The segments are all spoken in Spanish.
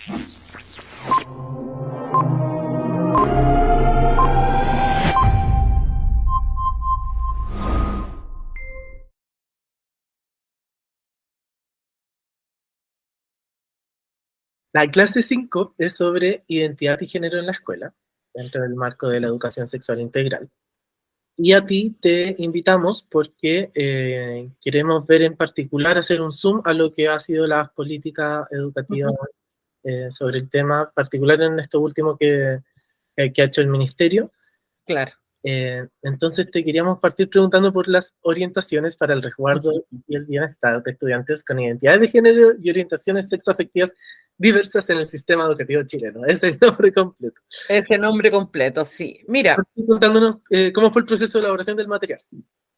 La clase 5 es sobre identidad y género en la escuela, dentro del marco de la educación sexual integral. Y a ti te invitamos porque queremos ver en particular, hacer un zoom a lo que ha sido la política educativa Ujú. sobre el tema, particular en esto último que ha hecho el ministerio. Claro. Entonces te queríamos partir preguntando por las orientaciones para el resguardo Ujú. y el bienestar de estudiantes con identidades de género y orientaciones sexoafectivas diversas en el sistema educativo chileno. Ese es el nombre completo. Ese nombre completo, sí. Mira, Partí contándonos cómo fue el proceso de elaboración del material.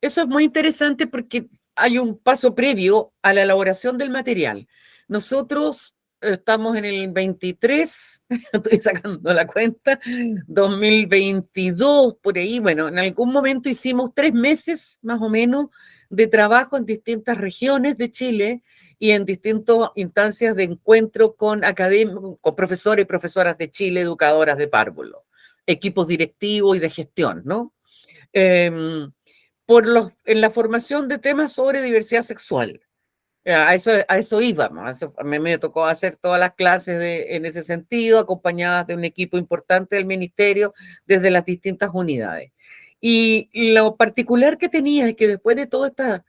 eso es muy interesante porque hay un paso previo a la elaboración del material. Nosotros estamos en el 23, estoy sacando la cuenta, 2022, por ahí. Bueno, en algún momento hicimos 3 meses más o menos de trabajo en distintas regiones de Chile y en distintas instancias de encuentro con académicos, con profesores y profesoras de Chile, educadoras de párvulo, equipos directivos y de gestión, ¿no? En la formación de temas sobre diversidad sexual. A eso íbamos, a mí me tocó hacer todas las clases en ese sentido, acompañadas de un equipo importante del ministerio desde las distintas unidades. Y lo particular que tenía es que después de todas estas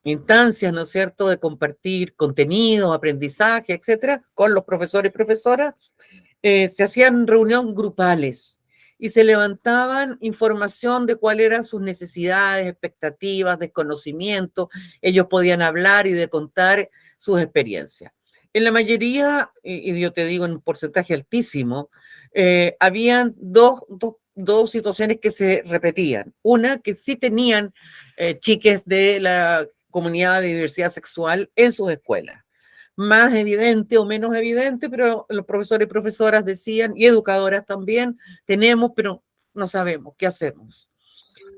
instancias, ¿no es cierto?, de compartir contenido, aprendizaje, etcétera, con los profesores y profesoras, se hacían reuniones grupales y se levantaban información de cuáles eran sus necesidades, expectativas, desconocimiento. Ellos podían hablar y de contar sus experiencias. En la mayoría, y yo te digo en un porcentaje altísimo, habían dos situaciones que se repetían. Una, que sí tenían chiques de la comunidad de diversidad sexual en sus escuelas, más evidente o menos evidente, pero los profesores y profesoras decían, y educadoras también, tenemos, pero no sabemos qué hacemos.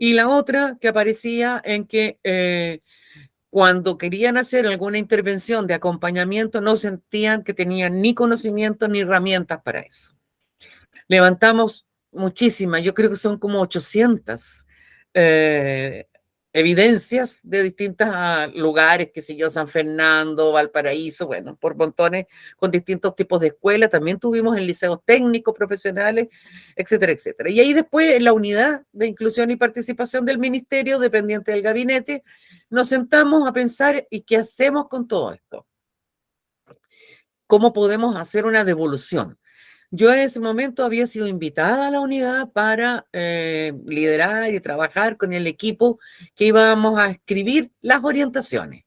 Y la otra que aparecía en que cuando querían hacer alguna intervención de acompañamiento, no sentían que tenían ni conocimiento ni herramientas para eso. Levantamos muchísimas, yo creo que son como 800 eh, evidencias de distintos lugares, qué sé yo, San Fernando, Valparaíso, bueno, por montones, con distintos tipos de escuelas. También tuvimos en liceos técnicos, profesionales, etcétera, etcétera. Y ahí después, en la unidad de inclusión y participación del ministerio, dependiente del gabinete, nos sentamos a pensar, ¿y qué hacemos con todo esto? ¿Cómo podemos hacer una devolución? Yo en ese momento había sido invitada a la unidad para liderar y trabajar con el equipo que íbamos a escribir las orientaciones.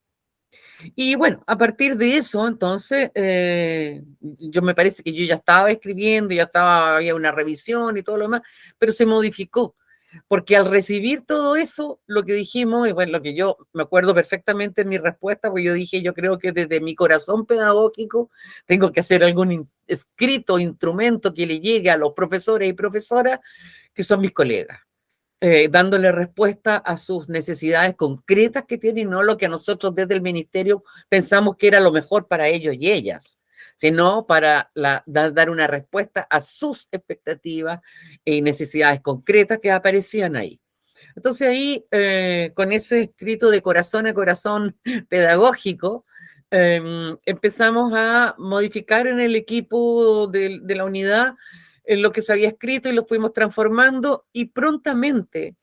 Y bueno, a partir de eso, entonces, yo me parece que yo ya estaba escribiendo, había una revisión y todo lo demás, pero se modificó. Porque al recibir todo eso, lo que dijimos, y bueno, lo que yo me acuerdo perfectamente en mi respuesta, pues yo dije, yo creo que desde mi corazón pedagógico tengo que hacer algún escrito, instrumento que le llegue a los profesores y profesoras que son mis colegas, dándole respuesta a sus necesidades concretas que tienen, no lo que nosotros desde el ministerio pensamos que era lo mejor para ellos y ellas, sino para dar una respuesta a sus expectativas y necesidades concretas que aparecían ahí. Entonces ahí, con ese escrito de corazón a corazón pedagógico, empezamos a modificar en el equipo de la unidad lo que se había escrito y lo fuimos transformando y prontamente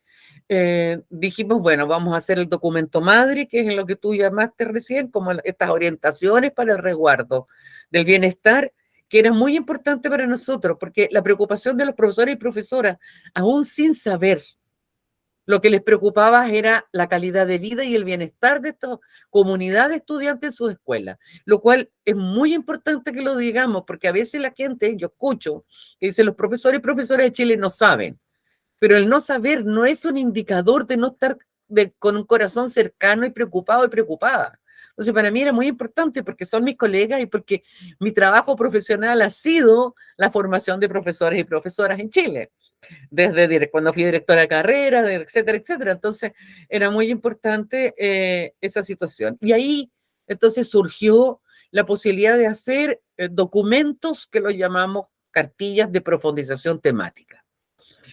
dijimos, bueno, vamos a hacer el documento madre, que es lo que tú llamaste recién, como estas orientaciones para el resguardo del bienestar, que era muy importante para nosotros, porque la preocupación de los profesores y profesoras, aún sin saber, lo que les preocupaba era la calidad de vida y el bienestar de esta comunidad de estudiantes en sus escuelas, lo cual es muy importante que lo digamos, porque a veces la gente, yo escucho, que dice los profesores y profesoras de Chile no saben, pero el no saber no es un indicador de no estar con un corazón cercano y preocupado y preocupada. Entonces, para mí era muy importante porque son mis colegas y porque mi trabajo profesional ha sido la formación de profesores y profesoras en Chile, desde cuando fui directora de carrera, etcétera, etcétera. Entonces, era muy importante esa situación. Y ahí, entonces, surgió la posibilidad de hacer documentos que los llamamos cartillas de profundización temática.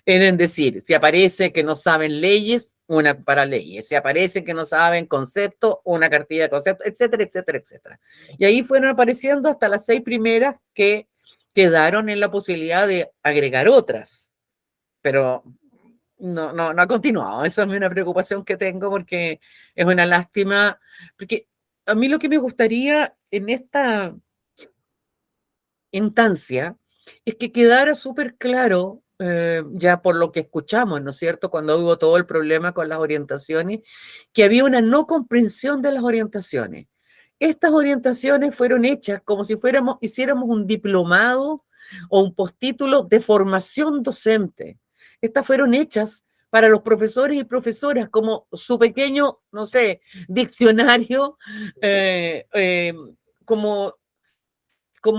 Es decir, si aparece que no saben leyes, una para leyes. Si aparece que no saben conceptos, una cartilla de conceptos, etcétera, etcétera, etcétera. Y ahí fueron apareciendo hasta las 6 primeras que quedaron en la posibilidad de agregar otras. Pero no ha continuado. Esa es una preocupación que tengo porque es una lástima. Porque a mí lo que me gustaría en esta instancia es que quedara súper claro, ya por lo que escuchamos, ¿no es cierto?, cuando hubo todo el problema con las orientaciones, que había una no comprensión de las orientaciones. Estas orientaciones fueron hechas como si hiciéramos un diplomado o un postítulo de formación docente. Estas fueron hechas para los profesores y profesoras como su pequeño, no sé, diccionario, como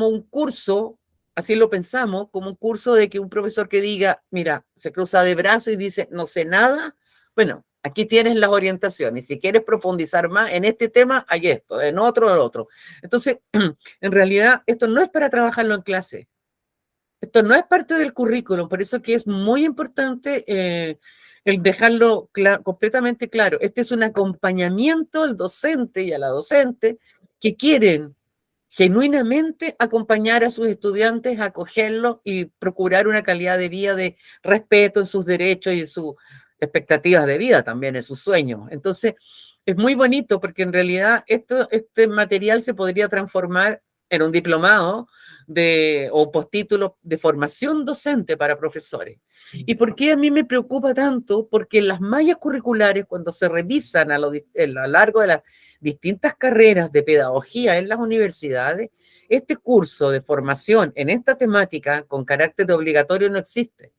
un curso, así lo pensamos, como un curso de que un profesor que diga, mira, se cruza de brazos y dice, no sé nada, bueno, aquí tienes las orientaciones, si quieres profundizar más en este tema, hay esto, en otro, el otro. Entonces, en realidad, esto no es para trabajarlo en clase, esto no es parte del currículum, por eso que es muy importante el dejarlo completamente claro. Este es un acompañamiento al docente y a la docente que quieren genuinamente acompañar a sus estudiantes, acogerlos y procurar una calidad de vida de respeto en sus derechos y en sus expectativas de vida también, en sus sueños. Entonces, es muy bonito porque en realidad este material se podría transformar en un diplomado o postítulo de formación docente para profesores. ¿Y por qué a mí me preocupa tanto? Porque las mallas curriculares, cuando se revisan a lo largo de las distintas carreras de pedagogía en las universidades, este curso de formación en esta temática con carácter de obligatorio no existe.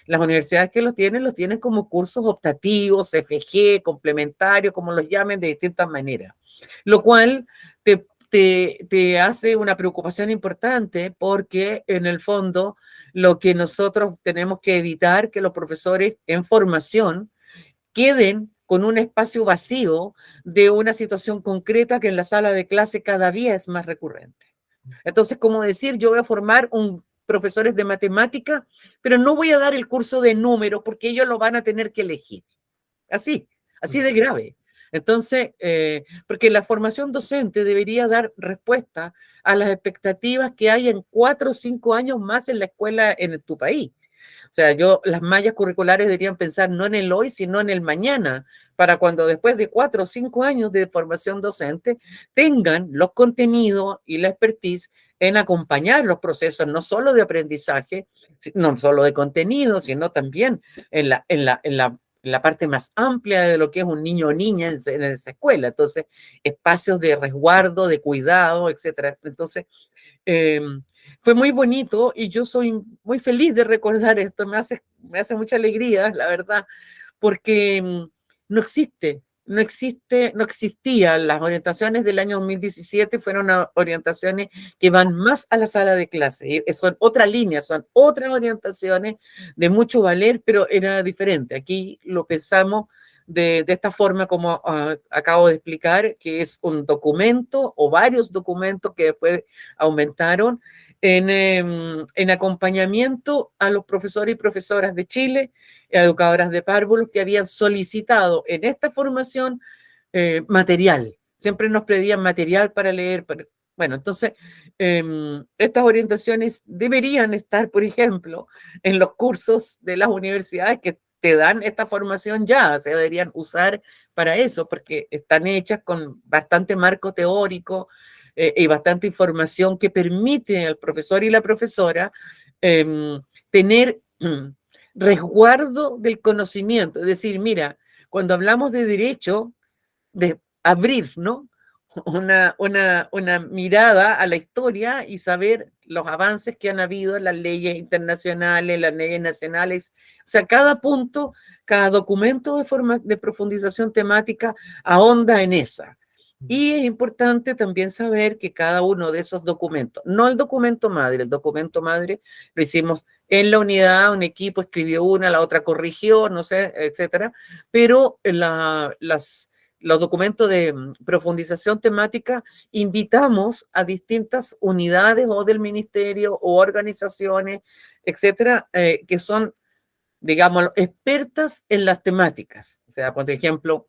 Las universidades que los tienen como cursos optativos, FG, complementarios, como los llamen de distintas maneras, lo cual te hace una preocupación importante porque en el fondo lo que nosotros tenemos que evitar que los profesores en formación queden con un espacio vacío de una situación concreta que en la sala de clase cada día es más recurrente. Entonces, como decir, yo voy a formar profesores de matemática, pero no voy a dar el curso de números porque ellos lo van a tener que elegir. Así de grave. Entonces, porque la formación docente debería dar respuesta a las expectativas que hay en 4 o 5 años más en la escuela en tu país. O sea, las mallas curriculares deberían pensar no en el hoy, sino en el mañana, para cuando después de 4 o 5 años de formación docente tengan los contenidos y la expertise en acompañar los procesos, no solo de aprendizaje, no solo de contenido, sino también en la parte más amplia de lo que es un niño o niña en esa escuela. Entonces, espacios de resguardo, de cuidado, etcétera. Entonces, fue muy bonito y yo soy muy feliz de recordar esto, me hace mucha alegría, la verdad, porque no existían las orientaciones del año 2017, fueron orientaciones que van más a la sala de clase, son otra línea, son otras orientaciones de mucho valer, pero era diferente. Aquí lo pensamos de esta forma como acabo de explicar, que es un documento o varios documentos que después aumentaron en acompañamiento a los profesores y profesoras de Chile, educadoras de párvulos que habían solicitado en esta formación material. Siempre nos pedían material para leer. Bueno, entonces, estas orientaciones deberían estar, por ejemplo, en los cursos de las universidades que te dan esta formación ya, se deberían usar para eso, porque están hechas con bastante marco teórico y bastante información que permite al profesor y la profesora tener resguardo del conocimiento. Es decir, mira, cuando hablamos de derecho, de abrir, ¿no? Una mirada a la historia y saber los avances que han habido en las leyes internacionales, las leyes nacionales. O sea, cada punto, cada documento de profundización temática ahonda en esa. Y es importante también saber que cada uno de esos documentos, no el documento madre lo hicimos en la unidad, un equipo escribió una, la otra corrigió, no sé, etcétera, pero los documentos de profundización temática, invitamos a distintas unidades o del ministerio o organizaciones, etcétera, que son, digamos, expertas en las temáticas. O sea, por ejemplo,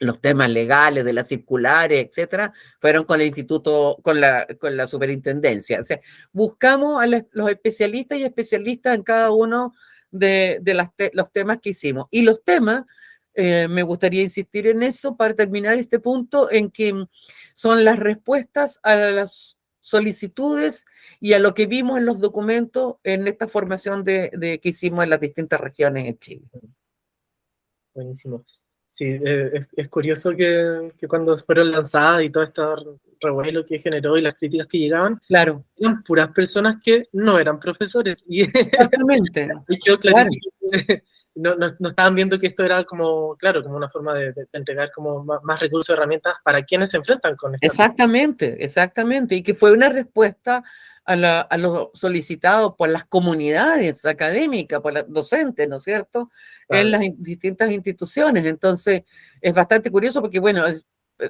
los temas legales de las circulares, etcétera, fueron con el instituto, con la superintendencia. O sea, buscamos a los especialistas y especialistas en cada uno de los temas que hicimos. Y los temas, me gustaría insistir en eso para terminar este punto, en que son las respuestas a las solicitudes y a lo que vimos en los documentos en esta formación que hicimos en las distintas regiones en Chile. Buenísimo. Sí, es curioso que cuando fueron lanzadas y todo este revuelo que generó y las críticas que llegaban, Claro, eran puras personas que no eran profesores. Y, exactamente. y quedó Claro. clarísimo que no estaban viendo que esto era como, claro, como una forma de entregar como más recursos, herramientas para quienes se enfrentan con esta. Exactamente, exactamente. Y que fue una respuesta a lo solicitado por las comunidades académicas, por los docentes, ¿no es cierto?, en las distintas instituciones. Entonces, es bastante curioso porque, bueno,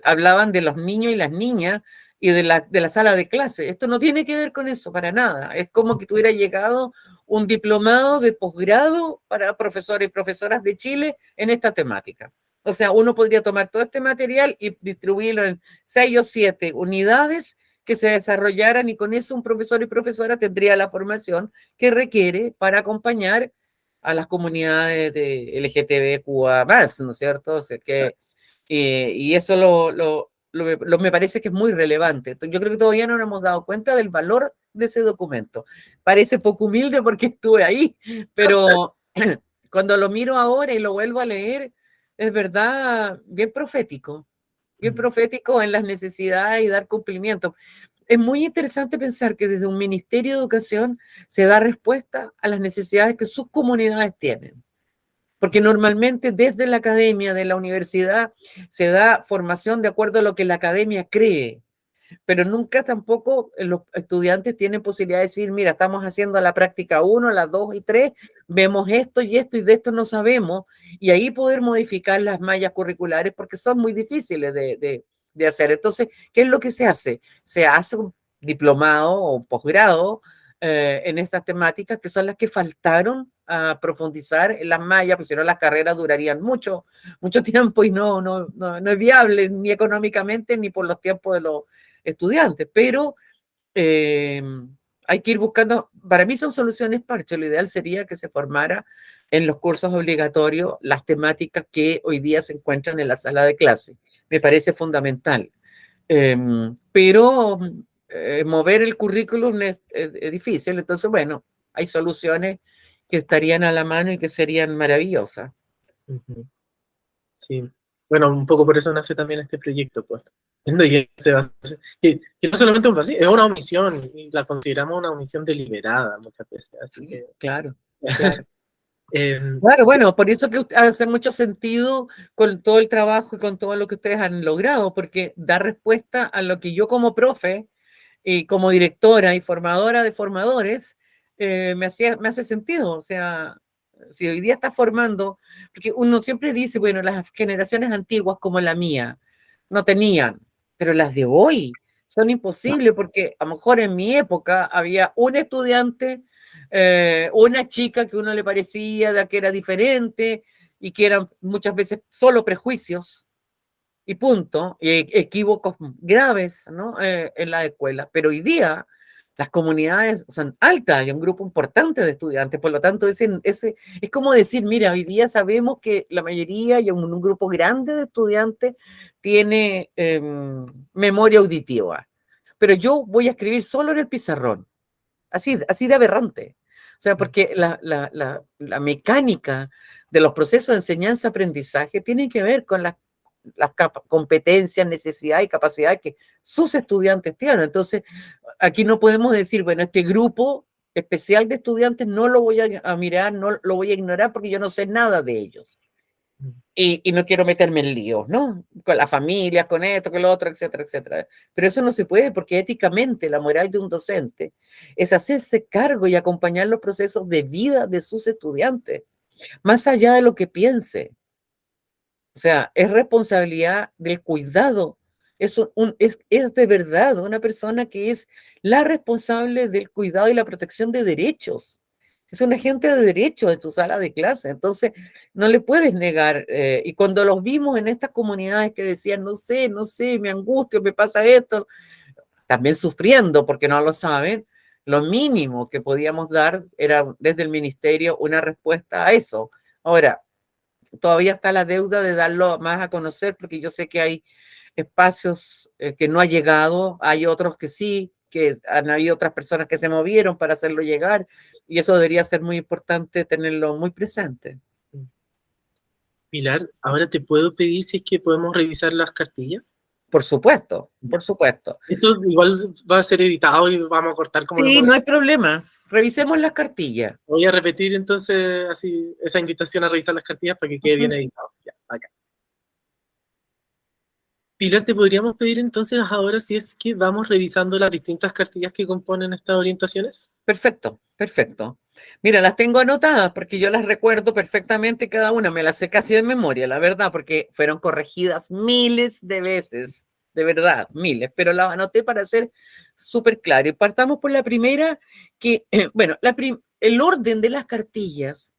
hablaban de los niños y las niñas y de la sala de clase. Esto no tiene que ver con eso, para nada. Es como que tuviera llegado un diplomado de posgrado para profesores y profesoras de Chile en esta temática. O sea, uno podría tomar todo este material y distribuirlo en 6 o 7 unidades que se desarrollaran, y con eso un profesor y profesora tendría la formación que requiere para acompañar a las comunidades de LGTBQA+, ¿no es cierto? O sea, y eso me parece que es muy relevante. Yo creo que todavía no nos hemos dado cuenta del valor de ese documento. Parece poco humilde porque estuve ahí, pero cuando lo miro ahora y lo vuelvo a leer, es verdad, bien profético en las necesidades y dar cumplimiento. Es muy interesante pensar que desde un Ministerio de Educación se da respuesta a las necesidades que sus comunidades tienen. Porque normalmente desde la academia, de la universidad, se da formación de acuerdo a lo que la academia cree, pero nunca tampoco los estudiantes tienen posibilidad de decir, mira, estamos haciendo la práctica 1, la 2 y 3, vemos esto y esto y de esto no sabemos, y ahí poder modificar las mallas curriculares porque son muy difíciles de hacer. Entonces, ¿qué es lo que se hace? Se hace un diplomado o un posgrado en estas temáticas que son las que faltaron a profundizar en las mallas, porque si no las carreras durarían mucho, mucho tiempo y no es viable ni económicamente ni por los tiempos de los estudiantes, pero hay que ir buscando, para mí son soluciones parche, lo ideal sería que se formara en los cursos obligatorios las temáticas que hoy día se encuentran en la sala de clase, me parece fundamental, pero mover el currículum es difícil, entonces bueno, hay soluciones que estarían a la mano y que serían maravillosas. Sí, bueno, un poco por eso nace también este proyecto, pues. Que no solamente un vacío, es una omisión, y la consideramos una omisión deliberada muchas veces, así que... Claro, claro. eh, Claro, bueno, por eso que hace mucho sentido con todo el trabajo y con todo lo que ustedes han logrado, porque da respuesta a lo que yo como profe y como directora y formadora de formadores, me hace sentido. O sea, si hoy día está formando, porque uno siempre dice, bueno, las generaciones antiguas como la mía no tenían, pero las de hoy son imposibles porque a lo mejor en mi época había un estudiante, una chica que uno le parecía de que era diferente y que eran muchas veces solo prejuicios y punto, y equívocos graves, ¿no? En la escuela. Pero hoy día las comunidades son altas, hay un grupo importante de estudiantes, por lo tanto es como decir, mira, hoy día sabemos que la mayoría y un grupo grande de estudiantes tiene memoria auditiva, pero yo voy a escribir solo en el pizarrón, así de aberrante. O sea, porque la mecánica de los procesos de enseñanza-aprendizaje tiene que ver con las competencias, necesidades y capacidades que sus estudiantes tienen. Entonces, aquí no podemos decir, bueno, este grupo especial de estudiantes no lo voy a mirar, no lo voy a ignorar porque yo no sé nada de ellos. Y no quiero meterme en líos, ¿no? Con las familias, con esto, con lo otro, etcétera, etcétera. Pero eso no se puede porque éticamente la moral de un docente es hacerse cargo y acompañar los procesos de vida de sus estudiantes, más allá de lo que piense. O sea, es responsabilidad del cuidado. Es de verdad una persona que es la responsable del cuidado y la protección de derechos. Es un agente de derechos de tu sala de clase. Entonces, no le puedes negar. Y cuando los vimos en estas comunidades que decían, no sé, me angustio, me pasa esto, también sufriendo porque no lo saben, lo mínimo que podíamos dar era desde el ministerio una respuesta a eso. Ahora, todavía está la deuda de darlo más a conocer, porque yo sé que hay espacios que no ha llegado, hay otros que sí, que han habido otras personas que se movieron para hacerlo llegar, y eso debería ser muy importante tenerlo muy presente. Pilar, ahora te puedo pedir si es que podemos revisar las cartillas. Por supuesto, Ya. por supuesto. Esto igual va a ser editado y vamos a cortar como los Sí, no momentos. hay problema. Revisemos las cartillas. Voy a repetir entonces así esa invitación a revisar las cartillas para que quede bien editado. Ya, acá. Pilar, te podríamos pedir entonces ahora si es que vamos revisando las distintas cartillas que componen estas orientaciones. Perfecto, perfecto. Mira, las tengo anotadas porque yo las recuerdo perfectamente cada una, me las sé casi de memoria, la verdad, porque fueron corregidas miles de veces, de verdad, miles, pero las anoté para ser súper claro. Y partamos por la primera, que, bueno, el orden de las cartillas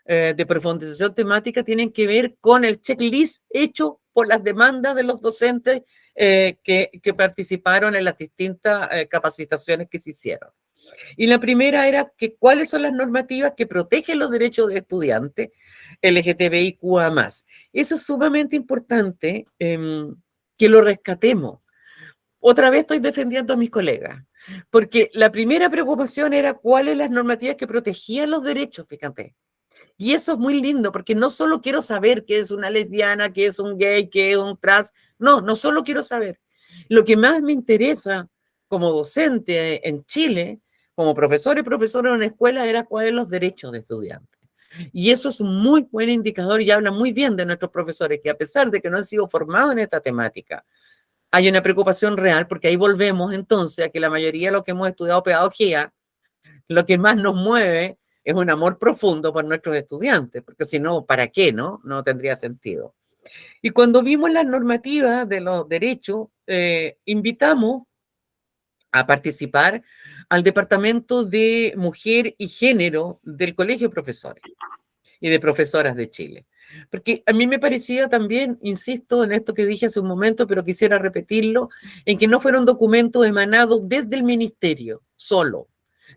de profundización temática tienen que ver con el checklist hecho por las demandas de los docentes que participaron en las distintas capacitaciones que se hicieron. Y la primera era que cuáles son las normativas que protegen los derechos de estudiantes LGTBIQA+. Eso es sumamente importante que lo rescatemos. Otra vez estoy defendiendo a mis colegas, porque la primera preocupación era cuáles las normativas que protegían los derechos, fíjate. Y eso es muy lindo, porque no solo quiero saber qué es una lesbiana, qué es un gay, qué es un trans, no solo quiero saber. Lo que más me interesa como docente en Chile, como profesor y profesora en una escuela, era cuáles son los derechos de estudiantes. Y eso es un muy buen indicador y habla muy bien de nuestros profesores, que a pesar de que no han sido formados en esta temática, hay una preocupación real, porque ahí volvemos entonces a que la mayoría de los que hemos estudiado pedagogía, lo que más nos mueve es un amor profundo por nuestros estudiantes, porque si no, ¿para qué, no? No tendría sentido. Y cuando vimos las normativas de los derechos, invitamos a participar al Departamento de Mujer y Género del Colegio de Profesores y de Profesoras de Chile. Porque a mí me parecía también, insisto en esto que dije hace un momento, pero quisiera repetirlo, en que no fuera un documento emanado desde el ministerio solo,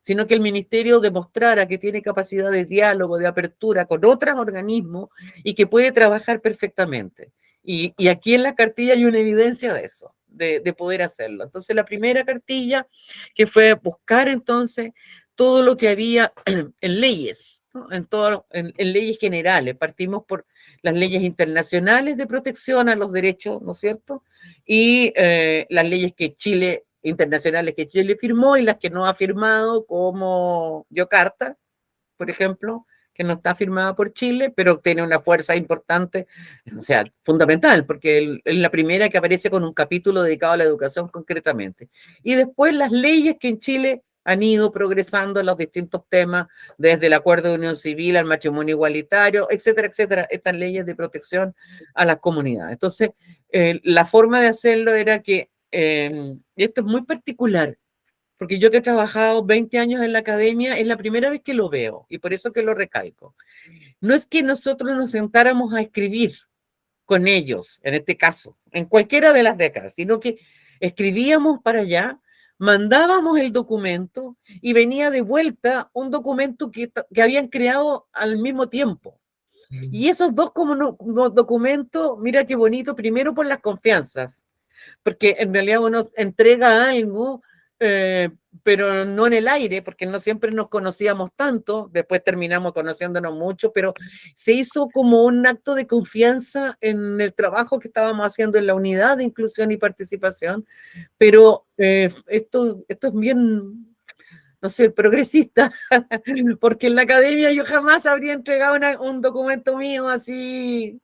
sino que el ministerio demostrara que tiene capacidad de diálogo, de apertura con otros organismos y que puede trabajar perfectamente. Y aquí en la cartilla hay una evidencia de eso, de poder hacerlo. Entonces, la primera cartilla que fue buscar entonces todo lo que había en leyes, ¿no? En leyes generales. Partimos por las leyes internacionales de protección a los derechos, ¿no es cierto? Y las leyes que Chile, internacionales que Chile firmó y las que no ha firmado, como Yocarta, por ejemplo, que no está firmada por Chile, pero tiene una fuerza importante, o sea, fundamental, porque es la primera que aparece con un capítulo dedicado a la educación concretamente. Y después las leyes que en Chile han ido progresando en los distintos temas, desde el acuerdo de unión civil al matrimonio igualitario, etcétera, etcétera, estas leyes de protección a las comunidades. Entonces, la forma de hacerlo era que, y esto es muy particular, porque yo que he trabajado 20 años en la academia, es la primera vez que lo veo, y por eso que lo recalco. No es que nosotros nos sentáramos a escribir con ellos, en este caso, en cualquiera de las décadas, sino que escribíamos para allá, mandábamos el documento y venía de vuelta un documento que habían creado al mismo tiempo. Y esos dos como documentos, mira qué bonito, primero por las confianzas, porque en realidad uno entrega algo, eh, pero no en el aire, porque no siempre nos conocíamos tanto, después terminamos conociéndonos mucho, pero se hizo como un acto de confianza en el trabajo que estábamos haciendo en la unidad de inclusión y participación, pero esto es bien, no sé, progresista, porque en la academia yo jamás habría entregado un documento mío así,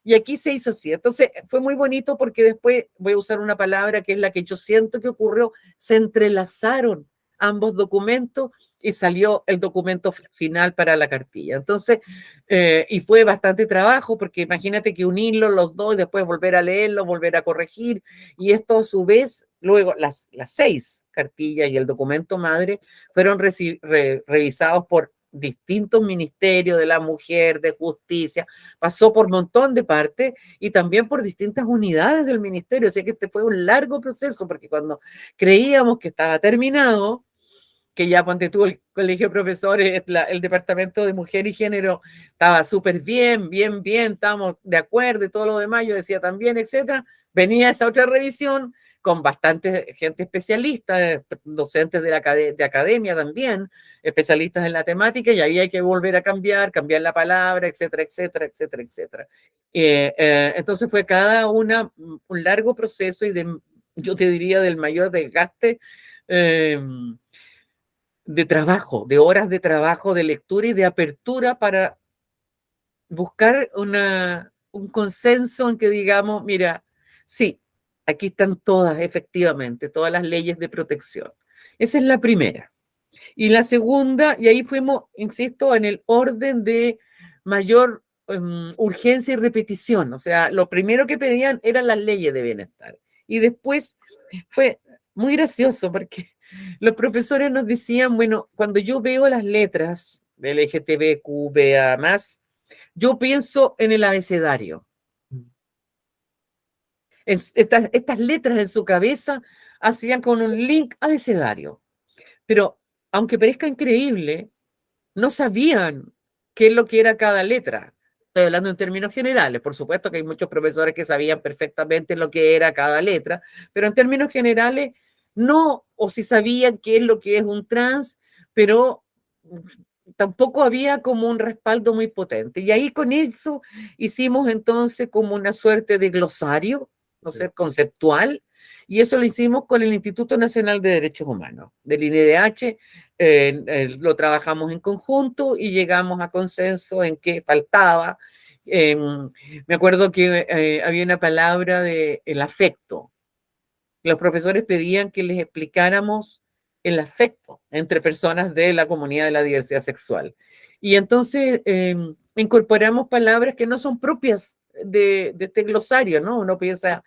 y aquí se hizo así. Entonces fue muy bonito porque después voy a usar una palabra que es la que yo siento que ocurrió, se entrelazaron ambos documentos y salió el documento final para la cartilla. Entonces, y fue bastante trabajo, porque imagínate que unirlo los dos y después volver a leerlo, volver a corregir, y esto a su vez, luego las 6 cartillas y el documento madre fueron revisados por distintos ministerios de la mujer, de justicia, pasó por un montón de partes y también por distintas unidades del ministerio, así que este fue un largo proceso, porque cuando creíamos que estaba terminado, que ya ponte tú el colegio de profesores, el departamento de mujer y género estaba súper bien, estábamos de acuerdo y todo lo demás, yo decía también, etcétera, venía esa otra revisión con bastante gente especialista, docentes de academia también, especialistas en la temática, y ahí hay que volver a cambiar la palabra, etcétera, etcétera, etcétera, etcétera. Entonces fue cada una un largo proceso y yo te diría del mayor desgaste de trabajo, de horas de trabajo, de lectura y de apertura para buscar un consenso en que digamos, mira, sí, aquí están todas, efectivamente, todas las leyes de protección. Esa es la primera. Y la segunda, y ahí fuimos, insisto, en el orden de mayor urgencia y repetición. O sea, lo primero que pedían eran las leyes de bienestar. Y después fue muy gracioso porque los profesores nos decían, bueno, cuando yo veo las letras del LGTBQBA+, yo pienso en el abecedario. Estas letras en su cabeza hacían con un link abecedario. Pero aunque parezca increíble, no sabían qué es lo que era cada letra. Estoy hablando en términos generales. Por supuesto que hay muchos profesores que sabían perfectamente lo que era cada letra, pero en términos generales no, o si sabían qué es lo que es un trans, pero tampoco había como un respaldo muy potente. Y ahí con eso hicimos entonces como una suerte de glosario, no sé, conceptual, y eso lo hicimos con el Instituto Nacional de Derechos Humanos, del INDH, lo trabajamos en conjunto y llegamos a consenso en que faltaba. Me acuerdo que había una palabra de el afecto. Los profesores pedían que les explicáramos el afecto entre personas de la comunidad de la diversidad sexual. Y entonces incorporamos palabras que no son propias de este glosario, ¿no? Uno piensa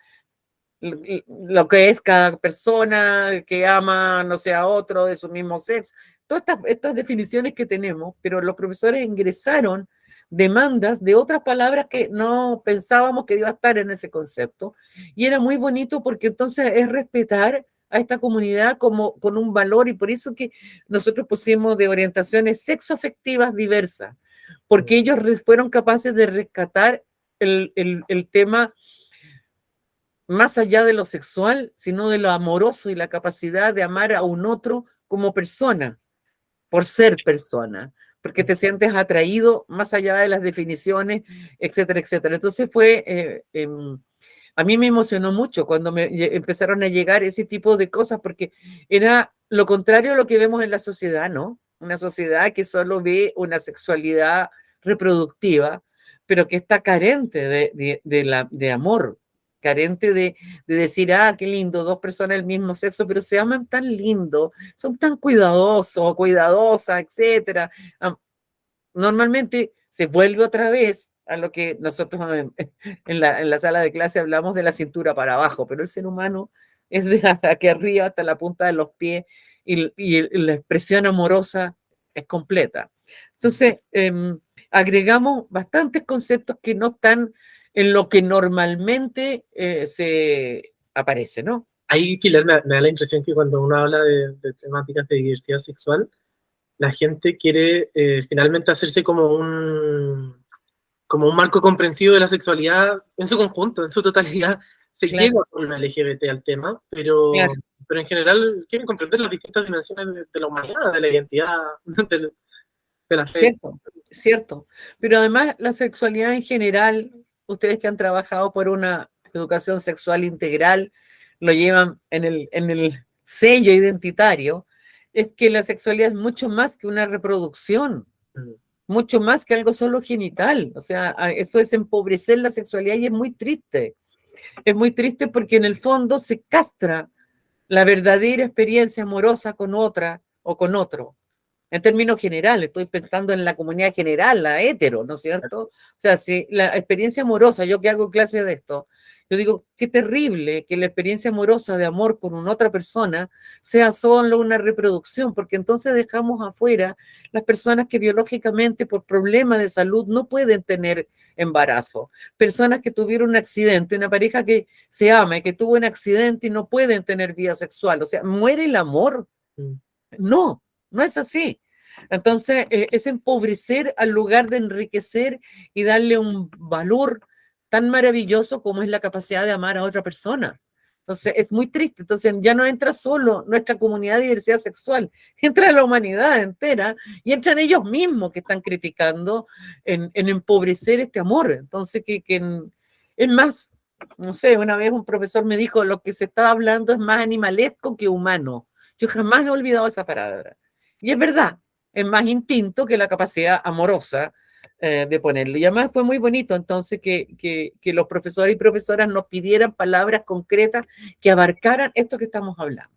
lo que es cada persona que ama, no sé, a otro de su mismo sexo. Todas estas definiciones que tenemos, pero los profesores ingresaron demandas de otras palabras que no pensábamos que iba a estar en ese concepto. Y era muy bonito porque entonces es respetar a esta comunidad como con un valor, y por eso que nosotros pusimos de orientaciones sexoafectivas diversas, porque ellos fueron capaces de rescatar el tema más allá de lo sexual, sino de lo amoroso y la capacidad de amar a un otro como persona, por ser persona, porque te sientes atraído más allá de las definiciones, etcétera, etcétera. Entonces a mí me emocionó mucho cuando empezaron a llegar ese tipo de cosas, porque era lo contrario a lo que vemos en la sociedad, ¿no? Una sociedad que solo ve una sexualidad reproductiva, pero que está carente de amor, carente de decir, ah, qué lindo, dos personas del mismo sexo, pero se aman tan lindo, son tan cuidadosos, cuidadosas, etcétera. Normalmente se vuelve otra vez a lo que nosotros en la sala de clase hablamos de la cintura para abajo, pero el ser humano es de aquí arriba hasta la punta de los pies, y la expresión amorosa es completa. Entonces, agregamos bastantes conceptos que no están en lo que normalmente se aparece, ¿no? Ahí, Pilar, me da la impresión que cuando uno habla de temáticas de diversidad sexual, la gente quiere finalmente hacerse como un marco comprensivo de la sexualidad en su conjunto, en su totalidad. Se Claro, llega con la LGBT al tema, pero, claro. pero en general quieren comprender las distintas dimensiones de la humanidad, de la identidad, de la fe. Cierto, cierto. Pero además la sexualidad en general, ustedes que han trabajado por una educación sexual integral, lo llevan en el sello identitario, es que la sexualidad es mucho más que una reproducción, mucho más que algo solo genital. O sea, eso es empobrecer la sexualidad y es muy triste. Es muy triste porque en el fondo se castra la verdadera experiencia amorosa con otra, o con otro. En términos generales, estoy pensando en la comunidad general, la hetero, ¿no es cierto? O sea, si la experiencia amorosa, yo que hago clases de esto, yo digo, qué terrible que la experiencia amorosa de amor con una otra persona sea solo una reproducción, porque entonces dejamos afuera las personas que biológicamente por problemas de salud no pueden tener embarazo, personas que tuvieron un accidente, una pareja que se ama y que tuvo un accidente y no pueden tener vida sexual, o sea, muere el amor. No, no es así. Entonces, es empobrecer al lugar de enriquecer y darle un valor tan maravilloso como es la capacidad de amar a otra persona. Entonces, es muy triste. Entonces, ya no entra solo nuestra comunidad de diversidad sexual, entra la humanidad entera y entran ellos mismos que están criticando en empobrecer este amor. Entonces, es más, no sé, una vez un profesor me dijo, lo que se está hablando es más animalesco que humano. Yo jamás he olvidado esa palabra. Y es verdad, es más instinto que la capacidad amorosa de ponerlo. Y además fue muy bonito entonces que los profesores y profesoras nos pidieran palabras concretas que abarcaran esto que estamos hablando.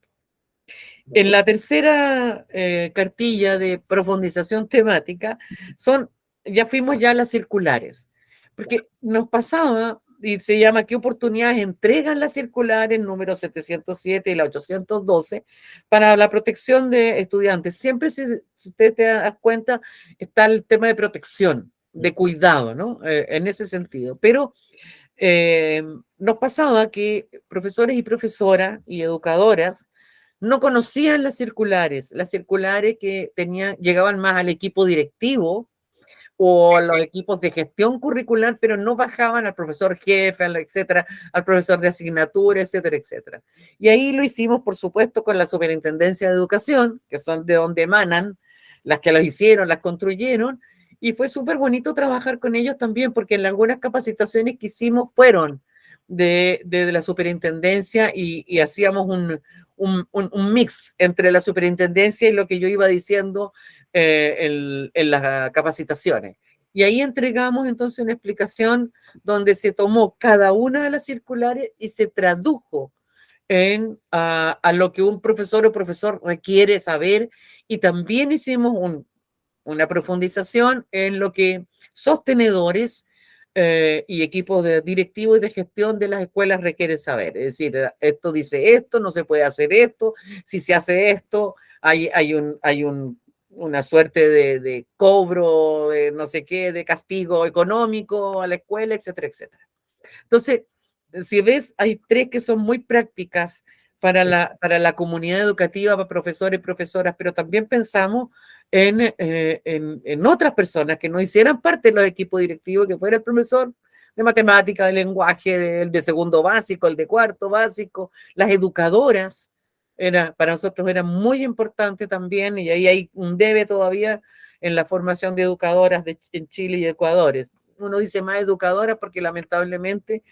En la tercera cartilla de profundización temática ya fuimos ya a las circulares, porque nos pasaba, y se llama ¿qué oportunidades entregan las circulares número 707 y la 812 para la protección de estudiantes? Siempre, si usted te das cuenta, está el tema de protección, de cuidado, ¿no? En ese sentido. Pero nos pasaba que profesores y profesoras y educadoras no conocían las circulares que llegaban más al equipo directivo o a los equipos de gestión curricular, pero no bajaban al profesor jefe, etcétera, al profesor de asignatura, etcétera, etcétera. Y ahí lo hicimos, por supuesto, con la Superintendencia de Educación, que son de donde emanan las que las hicieron, las construyeron, y fue súper bonito trabajar con ellos también, porque en algunas capacitaciones que hicimos fueron de la superintendencia y hacíamos un mix entre la superintendencia y lo que yo iba diciendo en las capacitaciones. Y ahí entregamos entonces una explicación donde se tomó cada una de las circulares y se tradujo a lo que un profesor o profesor requiere saber, y también hicimos una profundización en lo que sostenedores y equipos directivos y de gestión de las escuelas requieren saber. Es decir, esto dice esto, no se puede hacer esto, si se hace esto, hay una suerte de cobro, de no sé qué, de castigo económico a la escuela, etcétera, etcétera. Entonces, si ves, hay tres que son muy prácticas para la comunidad educativa, para profesores y profesoras, pero también pensamos en otras personas que no hicieran parte de los equipos directivos, que fuera el profesor de matemática, de lenguaje, el de segundo básico, el de cuarto básico, las educadoras, para nosotros era muy importante también, y ahí hay un debe todavía en la formación de educadoras en Chile y Ecuador. Uno dice más educadoras porque lamentablemente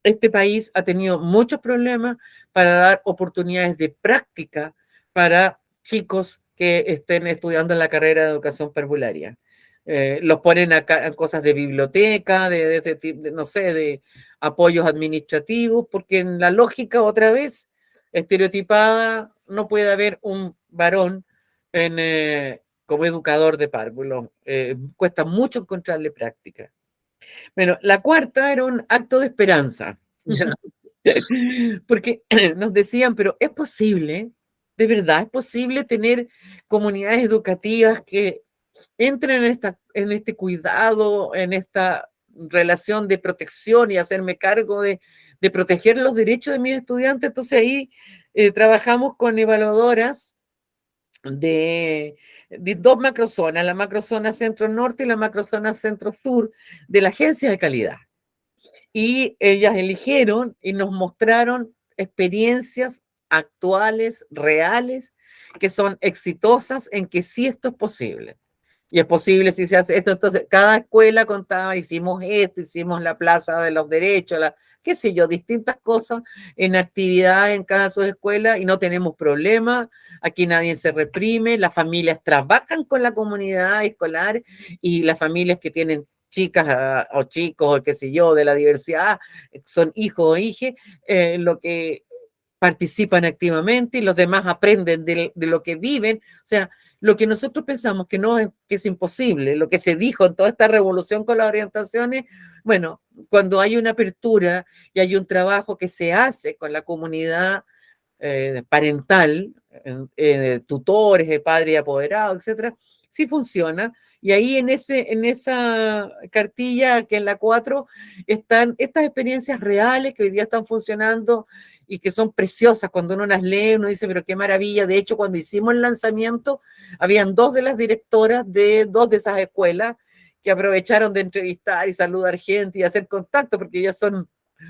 este país ha tenido muchos problemas para dar oportunidades de práctica para chicos que estén estudiando en la carrera de educación parvularia. Los ponen acá en cosas de biblioteca, no sé, de apoyos administrativos, porque en la lógica, otra vez, estereotipada, no puede haber un varón como educador de párvulos. Cuesta mucho encontrarle práctica. Bueno, la cuarta era un acto de esperanza. Porque nos decían, pero es posible, de verdad, es posible tener comunidades educativas que entren en este cuidado, en esta relación de protección y hacerme cargo de proteger los derechos de mis estudiantes. Entonces ahí trabajamos con evaluadoras de dos macrozonas, la macrozona centro-norte y la macrozona centro-sur de la Agencia de Calidad. Y ellas eligieron y nos mostraron experiencias actuales, reales, que son exitosas en que sí esto es posible. Y es posible si se hace esto. Entonces, cada escuela contaba, hicimos esto, hicimos la Plaza de los Derechos, qué sé yo, distintas cosas en actividad en cada su escuela, y no tenemos problema. Aquí nadie se reprime, las familias trabajan con la comunidad escolar, y las familias que tienen chicas o chicos, o qué sé yo, de la diversidad, son hijos o hijas, lo que participan activamente y los demás aprenden de lo que viven. O sea, lo que nosotros pensamos que no es, que es imposible, lo que se dijo en toda esta revolución con las orientaciones, bueno, cuando hay una apertura y hay un trabajo que se hace con la comunidad parental, tutores, de padres y apoderados, etcétera, sí funciona. Y ahí en esa cartilla, que en la 4, están estas experiencias reales que hoy día están funcionando y que son preciosas. Cuando uno las lee, uno dice, pero qué maravilla. De hecho, cuando hicimos el lanzamiento, habían 2 de las directoras de 2 de esas escuelas que aprovecharon de entrevistar y saludar gente y hacer contacto, porque ellas son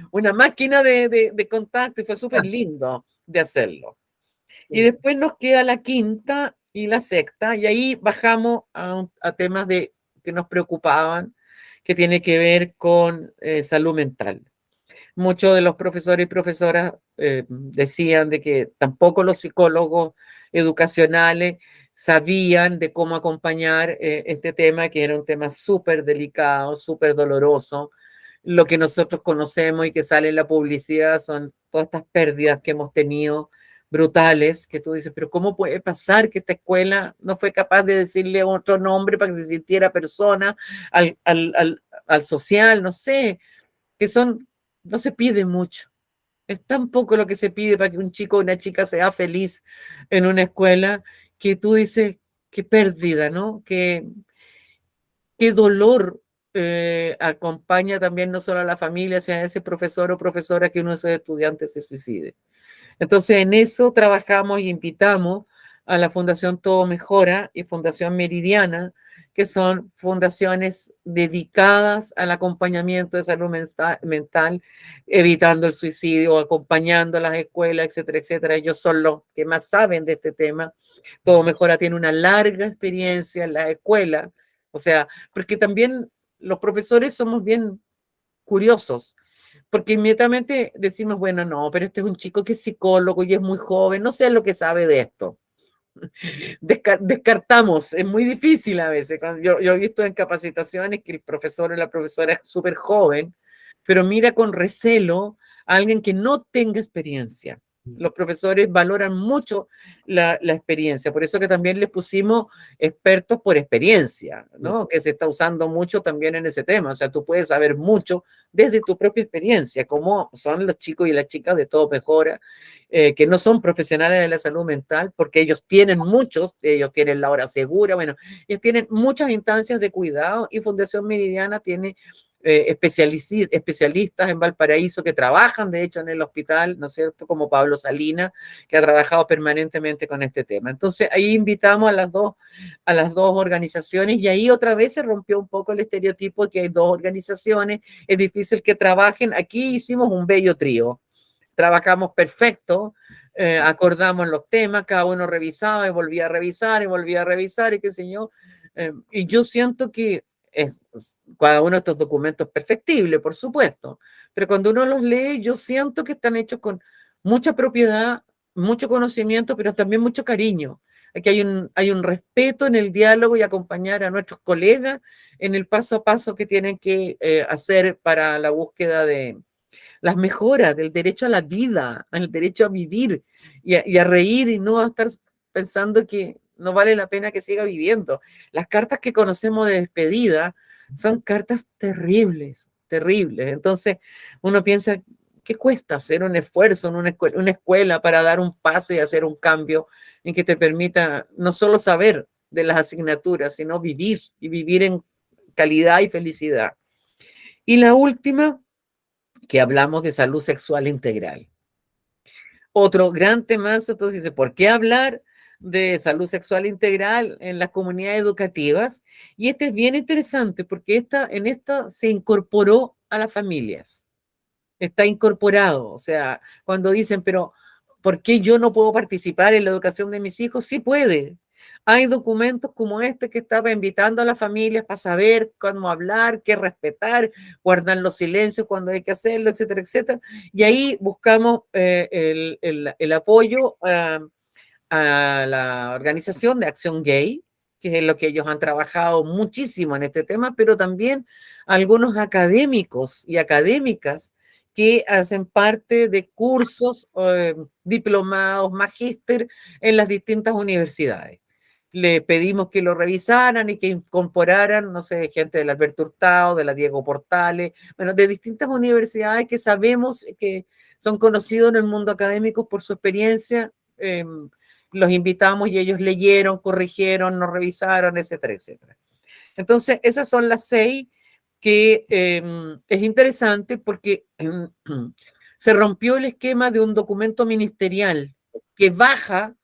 una máquina de contacto y fue súper lindo de hacerlo. Y después nos queda la 5ª y la 6ª, y ahí bajamos a temas que nos preocupaban, que tiene que ver con salud mental. Muchos de los profesores y profesoras decían de que tampoco los psicólogos educacionales sabían de cómo acompañar este tema, que era un tema súper delicado, súper doloroso. Lo que nosotros conocemos y que sale en la publicidad son todas estas pérdidas que hemos tenido brutales, que tú dices, pero ¿cómo puede pasar que esta escuela no fue capaz de decirle otro nombre para que se sintiera persona al social? No sé, que son, no se pide mucho. Es tan poco lo que se pide para que un chico o una chica sea feliz en una escuela, que tú dices, qué pérdida, ¿no? Qué dolor acompaña también no solo a la familia, sino a ese profesor o profesora que uno de esos estudiantes se suicide. Entonces, en eso trabajamos y invitamos a la Fundación Todo Mejora y Fundación Meridiana, que son fundaciones dedicadas al acompañamiento de salud mental, evitando el suicidio, acompañando a las escuelas, etcétera, etcétera. Ellos son los que más saben de este tema. Todo Mejora tiene una larga experiencia en la escuela, o sea, porque también los profesores somos bien curiosos, porque inmediatamente decimos, bueno, no, pero este es un chico que es psicólogo y es muy joven, no sé lo que sabe de esto. Descartamos, es muy difícil a veces. Yo he visto en capacitaciones que el profesor o la profesora es súper joven, pero mira con recelo a alguien que no tenga experiencia. Los profesores valoran mucho la experiencia, por eso que también les pusimos expertos por experiencia, ¿no? Que se está usando mucho también en ese tema. O sea, tú puedes saber mucho desde tu propia experiencia, como son los chicos y las chicas de Todo Mejora, que no son profesionales de la salud mental, porque ellos tienen la hora segura, bueno, ellos tienen muchas instancias de cuidado, y Fundación Meridiana tiene especialistas en Valparaíso que trabajan, de hecho, en el hospital, ¿no es cierto?, como Pablo Salinas, que ha trabajado permanentemente con este tema. Entonces, ahí invitamos a las dos organizaciones, y ahí otra vez se rompió un poco el estereotipo que hay 2 organizaciones, es difícil que trabajen. Aquí hicimos un bello trío, trabajamos perfecto, acordamos los temas, cada uno revisaba y volvía a revisar y volvía a revisar y qué sé yo. Y yo siento que cada uno de estos documentos es perfectible, por supuesto, pero cuando uno los lee, yo siento que están hechos con mucha propiedad, mucho conocimiento, pero también mucho cariño. Aquí hay un respeto en el diálogo y acompañar a nuestros colegas en el paso a paso que tienen que hacer para la búsqueda de las mejoras del derecho a la vida, al derecho a vivir y a reír, y no a estar pensando que no vale la pena que siga viviendo. Las cartas que conocemos de despedida son cartas terribles, terribles. Entonces uno piensa, ¿qué cuesta hacer un esfuerzo en una escuela para dar un paso y hacer un cambio en que te permita no solo saber de las asignaturas, sino vivir, y vivir en calidad y felicidad? Y la última, que hablamos de salud sexual integral. Otro gran temazo. Entonces, ¿por qué hablar de salud sexual integral en las comunidades educativas? Y este es bien interesante, porque en esta se incorporó a las familias. Está incorporado. O sea, cuando dicen, pero ¿por qué yo no puedo participar en la educación de mis hijos? Sí puede. Hay documentos como este que estaba invitando a las familias para saber cómo hablar, qué respetar, guardar los silencios cuando hay que hacerlo, etcétera, etcétera. Y ahí buscamos el apoyo a la organización de Acción Gay, que es lo que ellos han trabajado muchísimo en este tema, pero también algunos académicos y académicas que hacen parte de cursos, diplomados, magíster en las distintas universidades. Le pedimos que lo revisaran y que incorporaran, no sé, gente del Alberto Hurtado, de la Diego Portales, bueno, de distintas universidades que sabemos que son conocidos en el mundo académico por su experiencia. Los invitamos y ellos leyeron, corrigieron, nos revisaron, etcétera, etcétera. Entonces, esas son las 6 que es interesante porque se rompió el esquema de un documento ministerial que baja,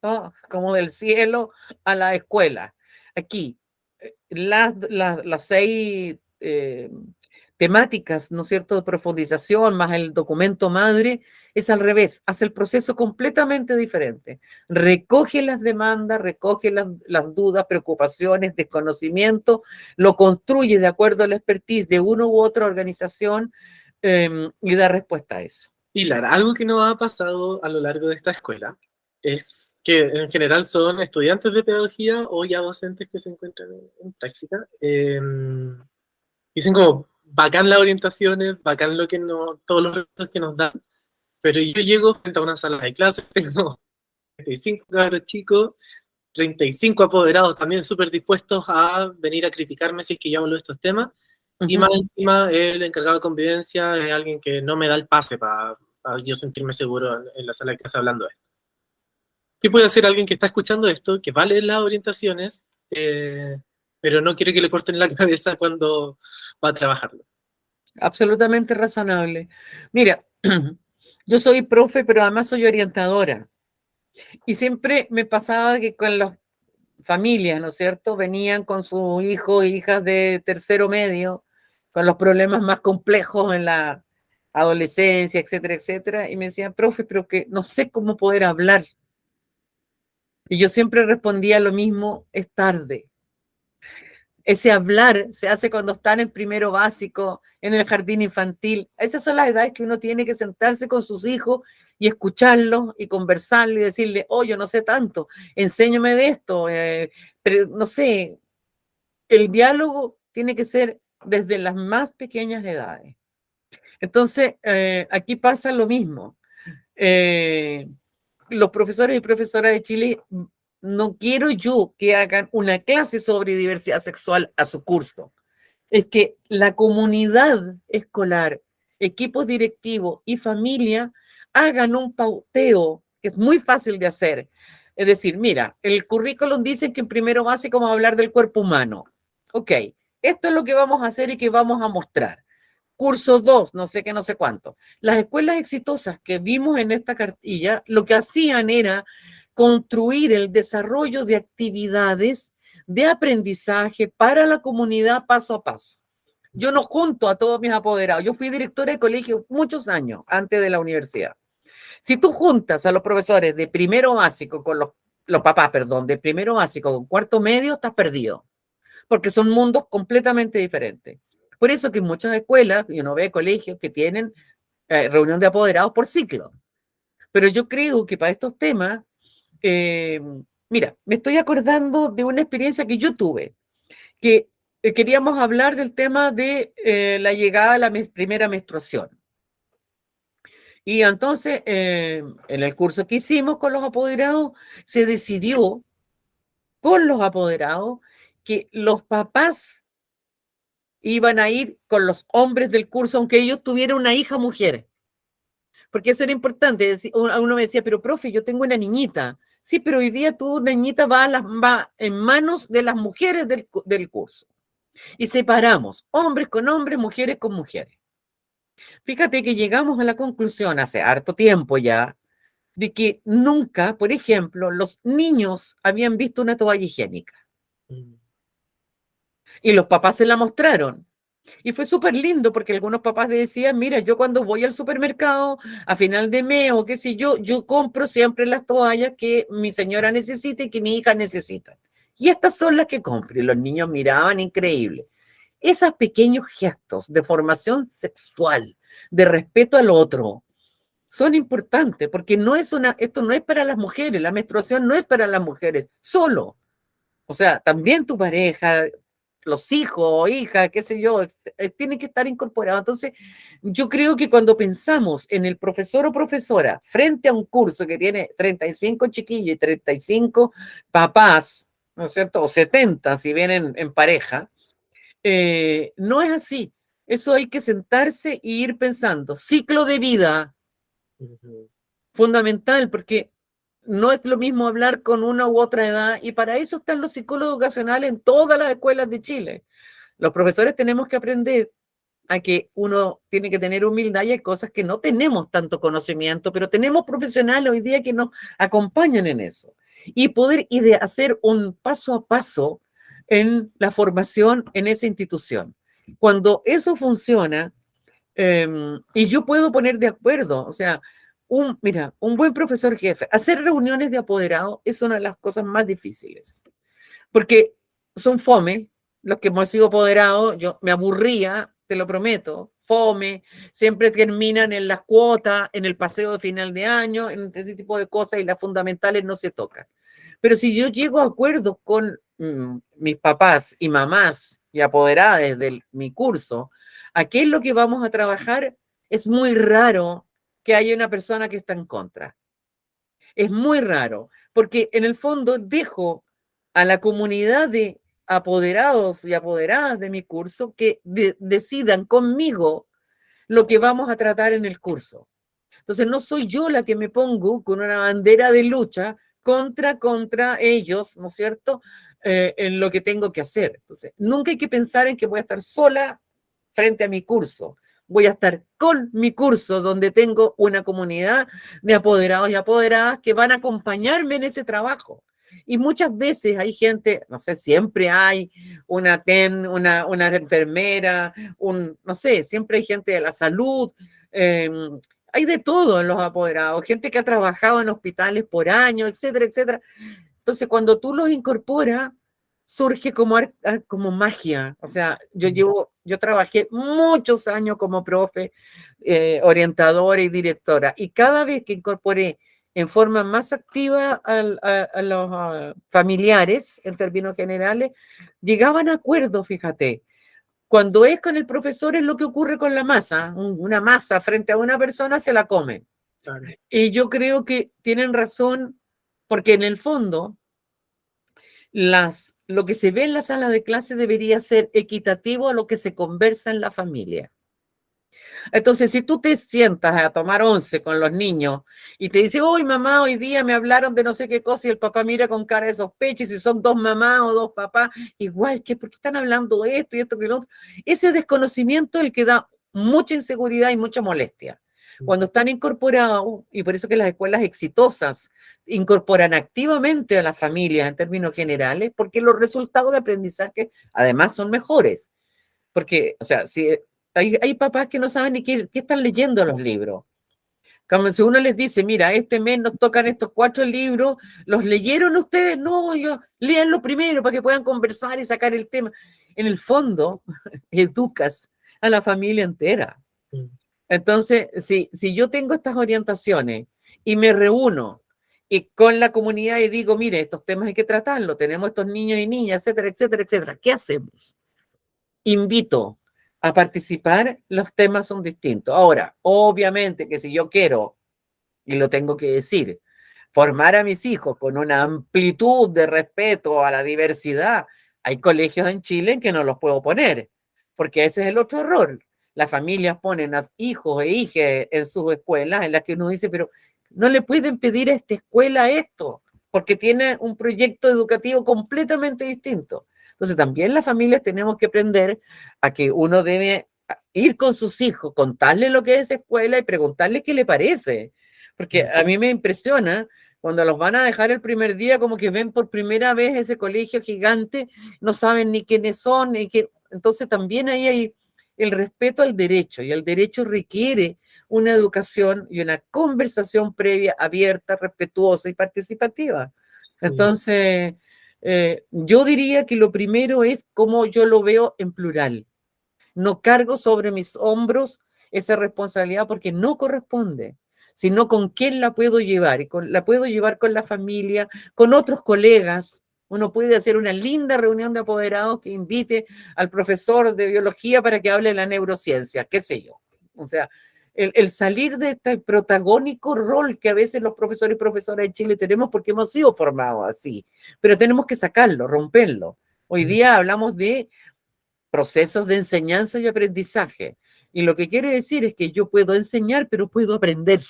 ¿no?, como del cielo a la escuela. Aquí, las 6 temáticas, ¿no es cierto?, de profundización, más el documento madre, es al revés, hace el proceso completamente diferente. Recoge las demandas, recoge las dudas, preocupaciones, desconocimiento, lo construye de acuerdo a la expertise de una u otra organización y da respuesta a eso. Pilar, algo que nos ha pasado a lo largo de esta escuela es que en general son estudiantes de pedagogía o ya docentes que se encuentran en práctica. Dicen como, bacán las orientaciones, bacán todos los retos que nos dan, pero yo llego frente a una sala de clases, tengo 35 cabros chicos, 35 apoderados también súper dispuestos a venir a criticarme si es que yo hablo de estos temas, y más encima el encargado de convivencia es alguien que no me da el pase para yo sentirme seguro en la sala de clase hablando de esto. ¿Qué puede hacer alguien que está escuchando esto, que va a leer las orientaciones, pero no quiere que le corten la cabeza cuando va a trabajarlo? Absolutamente razonable. Mira, yo soy profe, pero además soy orientadora. Y siempre me pasaba que con las familias, ¿no es cierto?, venían con sus hijos e hijas de tercero medio, con los problemas más complejos en la adolescencia, etcétera, etcétera, y me decían, profe, pero que no sé cómo poder hablar. Y yo siempre respondía lo mismo, es tarde. Ese hablar se hace cuando están en primero básico, en el jardín infantil. Esas son las edades que uno tiene que sentarse con sus hijos y escucharlos y conversarlo y decirle, oh, yo no sé tanto, enséñame de esto, pero no sé, el diálogo tiene que ser desde las más pequeñas edades. Entonces, aquí pasa lo mismo. Los profesores y profesoras de Chile, no quiero yo que hagan una clase sobre diversidad sexual a su curso. Es que la comunidad escolar, equipos directivos y familia hagan un pauteo que es muy fácil de hacer. Es decir, mira, el currículum dice que en primero básico vamos a hablar del cuerpo humano. Ok, esto es lo que vamos a hacer y que vamos a mostrar. Curso 2, no sé qué, no sé cuánto. Las escuelas exitosas que vimos en esta cartilla, lo que hacían era construir el desarrollo de actividades de aprendizaje para la comunidad paso a paso. Yo no junto a todos mis apoderados. Yo fui directora de colegio muchos años antes de la universidad. Si tú juntas a los profesores de primero básico con los papás, perdón, de primero básico con cuarto medio, estás perdido, porque son mundos completamente diferentes. Por eso que en muchas escuelas, y uno ve colegios que tienen reunión de apoderados por ciclo. Pero yo creo que para estos temas, mira, me estoy acordando de una experiencia que yo tuve, que queríamos hablar del tema de la llegada a la primera menstruación. Y entonces, en el curso que hicimos con los apoderados, se decidió con los apoderados que los papás iban a ir con los hombres del curso, aunque ellos tuvieran una hija mujer. Porque eso era importante. Uno me decía, pero profe, yo tengo una niñita. Sí, pero hoy día tu niñita va en manos de las mujeres del curso. Y separamos hombres con hombres, mujeres con mujeres. Fíjate que llegamos a la conclusión hace harto tiempo ya de que nunca, por ejemplo, los niños habían visto una toalla higiénica. Y los papás se la mostraron. Y fue súper lindo porque algunos papás decían, mira, yo cuando voy al supermercado a final de mes o qué sé yo compro siempre las toallas que mi señora necesita y que mi hija necesita. Y estas son las que compro. Y los niños miraban increíble. Esos pequeños gestos de formación sexual, de respeto al otro, son importantes porque esto no es para las mujeres, la menstruación no es para las mujeres, solo. O sea, también tu pareja los hijos o hijas, qué sé yo, tienen que estar incorporados. Entonces, yo creo que cuando pensamos en el profesor o profesora frente a un curso que tiene 35 chiquillos y 35 papás, ¿no es cierto? O 70 si vienen en pareja, no es así. Eso hay que sentarse e ir pensando. Ciclo de vida, Ujú. fundamental, porque no es lo mismo hablar con una u otra edad, y para eso están los psicólogos educacionales en todas las escuelas de Chile. Los profesores tenemos que aprender a que uno tiene que tener humildad y hay cosas que no tenemos tanto conocimiento, pero tenemos profesionales hoy día que nos acompañan en eso. Y poder hacer un paso a paso en la formación en esa institución. Cuando eso funciona, y yo puedo poner de acuerdo, o sea, mira, un buen profesor jefe, hacer reuniones de apoderados es una de las cosas más difíciles, porque son fome, los que hemos sido apoderados, yo me aburría, te lo prometo, fome, siempre terminan en las cuotas, en el paseo de final de año, en ese tipo de cosas, y las fundamentales no se tocan. Pero si yo llego a acuerdos con mis papás y mamás y apoderadas de mi curso, ¿a qué es lo que vamos a trabajar? Es muy raro que haya una persona que está en contra. Es muy raro, porque en el fondo dejo a la comunidad de apoderados y apoderadas de mi curso que decidan conmigo lo que vamos a tratar en el curso. Entonces no soy yo la que me pongo con una bandera de lucha contra ellos, ¿no es cierto? En lo que tengo que hacer. Entonces, nunca hay que pensar en que voy a estar sola frente a mi curso. Voy a estar con mi curso, donde tengo una comunidad de apoderados y apoderadas que van a acompañarme en ese trabajo. Y muchas veces hay gente, no sé, siempre hay una enfermera, no sé, siempre hay gente de la salud, hay de todo en los apoderados, gente que ha trabajado en hospitales por años, etcétera, etcétera. Entonces, cuando tú los incorporas, surge como magia. O sea, yo trabajé muchos años como profe, orientadora y directora, y cada vez que incorporé en forma más activa a los familiares, en términos generales, llegaban a acuerdos, fíjate. Cuando es con el profesor es lo que ocurre con la masa. Una masa frente a una persona se la comen. Claro. Y yo creo que tienen razón, porque en el fondo lo que se ve en la sala de clase debería ser equitativo a lo que se conversa en la familia. Entonces, si tú te sientas a tomar once con los niños y te dice, uy, mamá, hoy día me hablaron de no sé qué cosa, y el papá mira con cara de sospecha, y si son dos mamás o dos papás, igual que, ¿por qué están hablando esto y esto y lo otro? Ese desconocimiento es el que da mucha inseguridad y mucha molestia. Cuando están incorporados, y por eso que las escuelas exitosas incorporan activamente a las familias en términos generales, porque los resultados de aprendizaje además son mejores. Porque, o sea, si hay papás que no saben ni qué están leyendo los libros. Como si uno les dice, mira, este mes nos tocan estos 4 libros, ¿los leyeron ustedes? No, léanlo primero para que puedan conversar y sacar el tema. En el fondo, educas a la familia entera. Entonces, si yo tengo estas orientaciones y me reúno y con la comunidad y digo, mire, estos temas hay que tratarlos, tenemos estos niños y niñas, etcétera, etcétera, etcétera, ¿qué hacemos? Invito a participar, los temas son distintos. Ahora, obviamente que si yo quiero, y lo tengo que decir, formar a mis hijos con una amplitud de respeto a la diversidad, hay colegios en Chile en que no los puedo poner, porque ese es el otro error. Las familias ponen a hijos e hijas en sus escuelas en las que uno dice, pero no le pueden pedir a esta escuela esto, porque tiene un proyecto educativo completamente distinto. Entonces también las familias tenemos que aprender a que uno debe ir con sus hijos, contarles lo que es escuela y preguntarles qué le parece. Porque a mí me impresiona cuando los van a dejar el primer día, como que ven por primera vez ese colegio gigante, no saben ni quiénes son, entonces también ahí hay el respeto al derecho, y el derecho requiere una educación y una conversación previa, abierta, respetuosa y participativa. Entonces, yo diría que lo primero es cómo yo lo veo en plural. No cargo sobre mis hombros esa responsabilidad porque no corresponde, sino con quién la puedo llevar. Y la puedo llevar con la familia, con otros colegas. Uno puede hacer una linda reunión de apoderados que invite al profesor de biología para que hable de la neurociencia, qué sé yo. O sea, el salir de este protagónico rol que a veces los profesores y profesoras de Chile tenemos porque hemos sido formados así, pero tenemos que sacarlo, romperlo. Hoy día hablamos de procesos de enseñanza y aprendizaje. Y lo que quiere decir es que yo puedo enseñar, pero puedo aprender,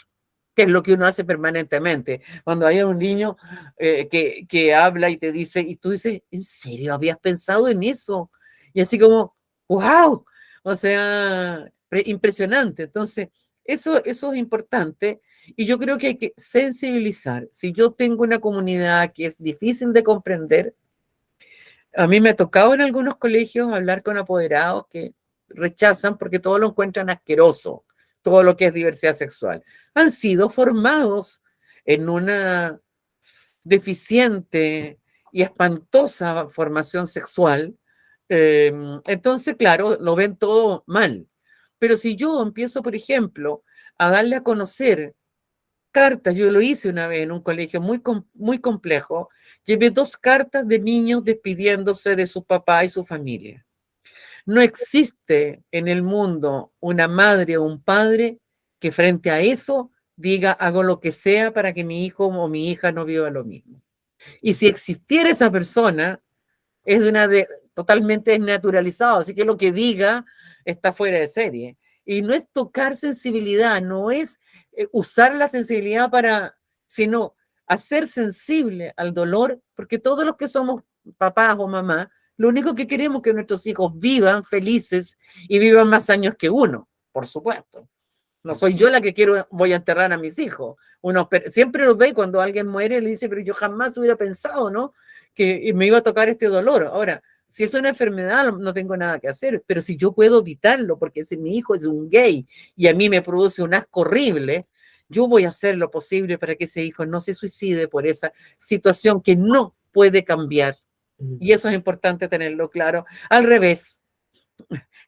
que es lo que uno hace permanentemente. Cuando hay un niño que habla y te dice, y tú dices, ¿en serio habías pensado en eso? Y así como, wow, o sea, impresionante. Entonces, eso es importante y yo creo que hay que sensibilizar. Si yo tengo una comunidad que es difícil de comprender, a mí me ha tocado en algunos colegios hablar con apoderados que rechazan porque todo lo encuentran asqueroso, todo lo que es diversidad sexual. Han sido formados en una deficiente y espantosa formación sexual. Entonces, claro, lo ven todo mal. Pero si yo empiezo, por ejemplo, a darle a conocer cartas, yo lo hice una vez en un colegio muy complejo, llevé 2 cartas de niños despidiéndose de su papá y su familia. No existe en el mundo una madre o un padre que frente a eso diga hago lo que sea para que mi hijo o mi hija no viva lo mismo. Y si existiera esa persona, es totalmente desnaturalizado, así que lo que diga está fuera de serie. Y no es tocar sensibilidad, no es usar la sensibilidad sino hacer sensible al dolor, porque todos los que somos papás o mamás, lo único que queremos es que nuestros hijos vivan felices y vivan más años que uno, por supuesto. No soy yo la que voy a enterrar a mis hijos. Uno siempre lo ve cuando alguien muere, le dice, pero yo jamás hubiera pensado, ¿no? Que me iba a tocar este dolor. Ahora, si es una enfermedad, no tengo nada que hacer, pero si yo puedo evitarlo, porque si mi hijo es un gay y a mí me produce un asco horrible, yo voy a hacer lo posible para que ese hijo no se suicide por esa situación que no puede cambiar. Y eso es importante tenerlo claro. Al revés,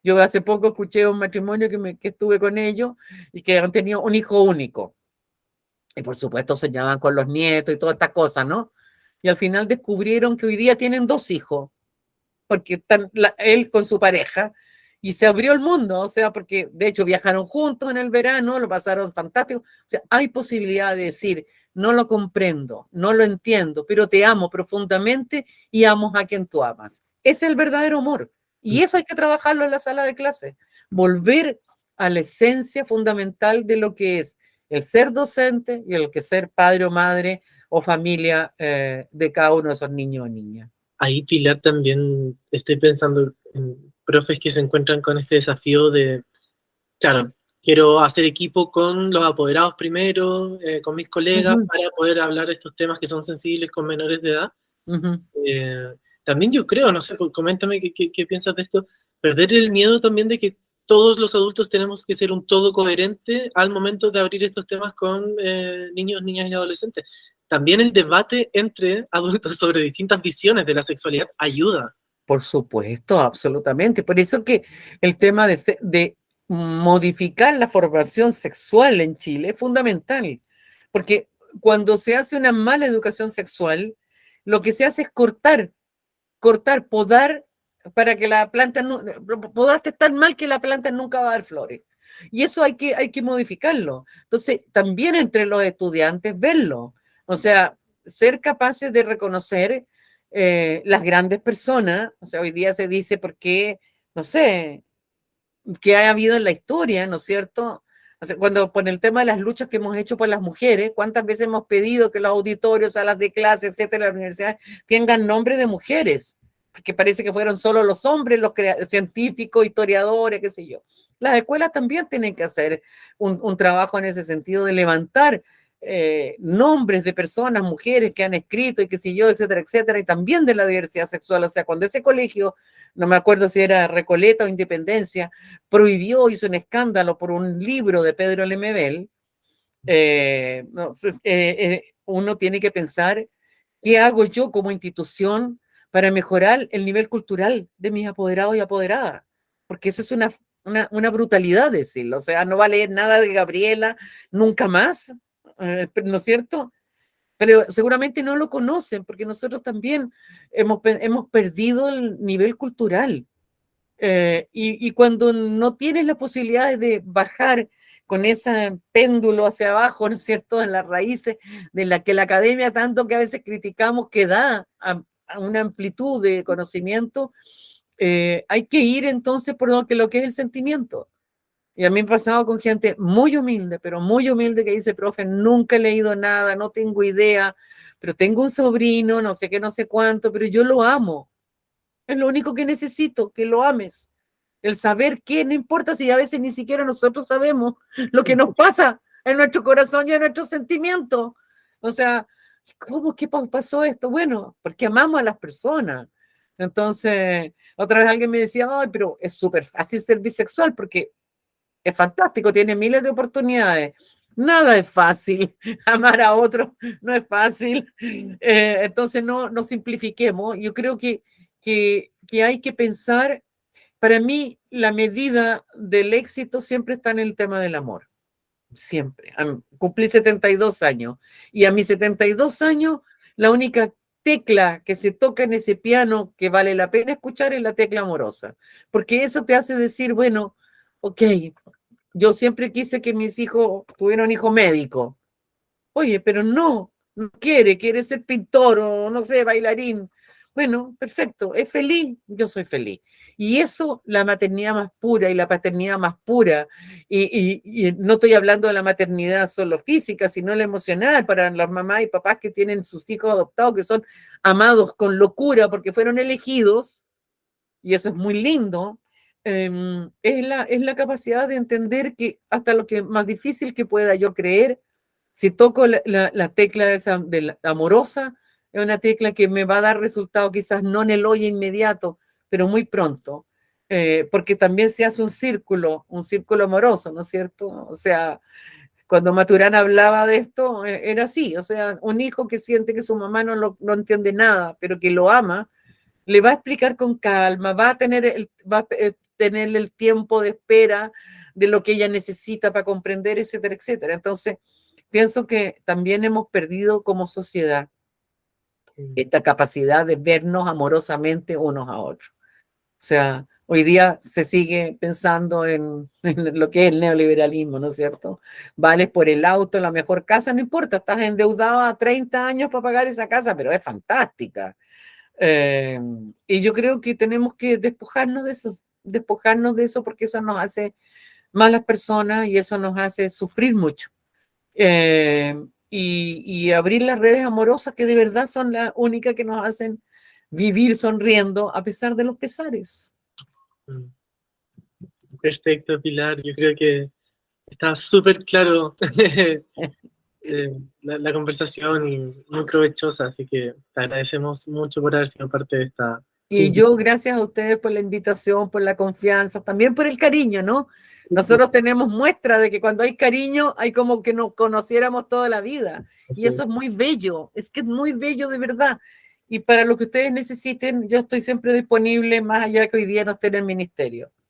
yo hace poco escuché un matrimonio que estuve con ellos y que han tenido un hijo único. Y por supuesto soñaban con los nietos y todas estas cosas, ¿no? Y al final descubrieron que hoy día tienen 2 hijos, porque están él con su pareja, y se abrió el mundo, o sea, porque de hecho viajaron juntos en el verano, lo pasaron fantástico. O sea, hay posibilidad de decir, no lo comprendo, no lo entiendo, pero te amo profundamente y amo a quien tú amas. Ese es el verdadero amor. Y eso hay que trabajarlo en la sala de clase. Volver a la esencia fundamental de lo que es el ser docente y el que ser padre o madre o familia de cada uno de esos niños o niñas. Ahí, Pilar, también estoy pensando en profes que se encuentran con este desafío de, claro, quiero hacer equipo con los apoderados primero, con mis colegas, para poder hablar de estos temas que son sensibles con menores de edad. También yo creo, no sé, coméntame qué piensas de esto, perder el miedo también de que todos los adultos tenemos que ser un todo coherente al momento de abrir estos temas con niños, niñas y adolescentes. También el debate entre adultos sobre distintas visiones de la sexualidad ayuda. Por supuesto, absolutamente. Por eso que el tema de modificar la formación sexual en Chile es fundamental, porque cuando se hace una mala educación sexual, lo que se hace es podar para que la planta no, podaste tan mal que la planta nunca va a dar flores. Y eso hay que modificarlo. Entonces, también entre los estudiantes, verlo. O sea, ser capaces de reconocer las grandes personas. O sea, hoy día se dice porque, no sé, que ha habido en la historia, ¿no es cierto? O sea, cuando por el tema de las luchas que hemos hecho por las mujeres, ¿cuántas veces hemos pedido que los auditorios, salas de clase, etcétera, las universidades tengan nombre de mujeres? Porque parece que fueron solo los hombres, los científicos, historiadores, qué sé yo. Las escuelas también tienen que hacer un trabajo en ese sentido de levantar nombres de personas, mujeres que han escrito y qué sé yo, etcétera, etcétera, y también de la diversidad sexual. O sea, cuando ese colegio, no me acuerdo si era Recoleta o Independencia, prohibió, hizo un escándalo por un libro de Pedro Lemebel, uno tiene que pensar qué hago yo como institución para mejorar el nivel cultural de mis apoderados y apoderadas, porque eso es una brutalidad decirlo. O sea, no va a leer nada de Gabriela nunca más, ¿no es cierto? pero seguramente no lo conocen, porque nosotros también hemos perdido el nivel cultural. Y cuando no tienes la posibilidad de bajar con ese péndulo hacia abajo, ¿no es cierto?, en las raíces de la que la academia tanto que a veces criticamos que da a una amplitud de conocimiento, hay que ir entonces por lo que es el sentimiento. Y a mí me ha pasado con gente muy humilde, pero muy humilde, que dice, profe, nunca he leído nada, no tengo idea, pero tengo un sobrino, no sé qué, no sé cuánto, pero yo lo amo. Es lo único que necesito, que lo ames. El saber qué, no importa si a veces ni siquiera nosotros sabemos lo que nos pasa en nuestro corazón y en nuestros sentimientos. O sea, ¿cómo que pasó esto? Bueno, porque amamos a las personas. Entonces, otra vez alguien me decía, ay, pero es súper fácil ser bisexual porque es fantástico, tiene miles de oportunidades. Nada es fácil, amar a otro no es fácil. Entonces, no simplifiquemos. Yo creo que hay que pensar, para mí, la medida del éxito siempre está en el tema del amor. Siempre. Cumplí 72 años y a mis 72 años, la única tecla que se toca en ese piano que vale la pena escuchar es la tecla amorosa, porque eso te hace decir, bueno, ok, yo siempre quise que mis hijos tuvieran un hijo médico. Oye, pero no quiere ser pintor o no sé, bailarín. Bueno, perfecto, es feliz, yo soy feliz. Y eso, la maternidad más pura y la paternidad más pura, y no estoy hablando de la maternidad solo física, sino la emocional para las mamás y papás que tienen sus hijos adoptados, que son amados con locura porque fueron elegidos, y eso es muy lindo. Es la capacidad de entender que hasta lo que más difícil que pueda yo creer, si toco la tecla de la amorosa, es una tecla que me va a dar resultado quizás no en el hoy inmediato, pero muy pronto, porque también se hace un círculo amoroso, ¿no es cierto? O sea, cuando Maturana hablaba de esto, era así, o sea, un hijo que siente que su mamá no entiende nada, pero que lo ama, le va a explicar con calma, va a tener el tiempo de espera de lo que ella necesita para comprender, etcétera, etcétera. Entonces, pienso que también hemos perdido como sociedad esta capacidad de vernos amorosamente unos a otros. O sea, hoy día se sigue pensando en lo que es el neoliberalismo, ¿no es cierto? Vales por el auto, la mejor casa, no importa, estás endeudado a 30 años para pagar esa casa, pero es fantástica. Y yo creo que tenemos que despojarnos de eso porque eso nos hace malas personas y eso nos hace sufrir mucho. Y abrir las redes amorosas que de verdad son las únicas que nos hacen vivir sonriendo a pesar de los pesares. Perfecto, Pilar. Yo creo que está súper claro la conversación y muy provechosa, así que te agradecemos mucho por haber sido parte de esta Y yo, invitación. gracias a ustedes por la invitación, por la confianza, también por el cariño, ¿no? Nosotros tenemos muestra de que cuando hay cariño, hay como que nos conociéramos toda la vida. Y eso es muy bello, es que es muy bello de verdad. Y para lo que ustedes necesiten, yo estoy siempre disponible, más allá que hoy día no esté en el ministerio.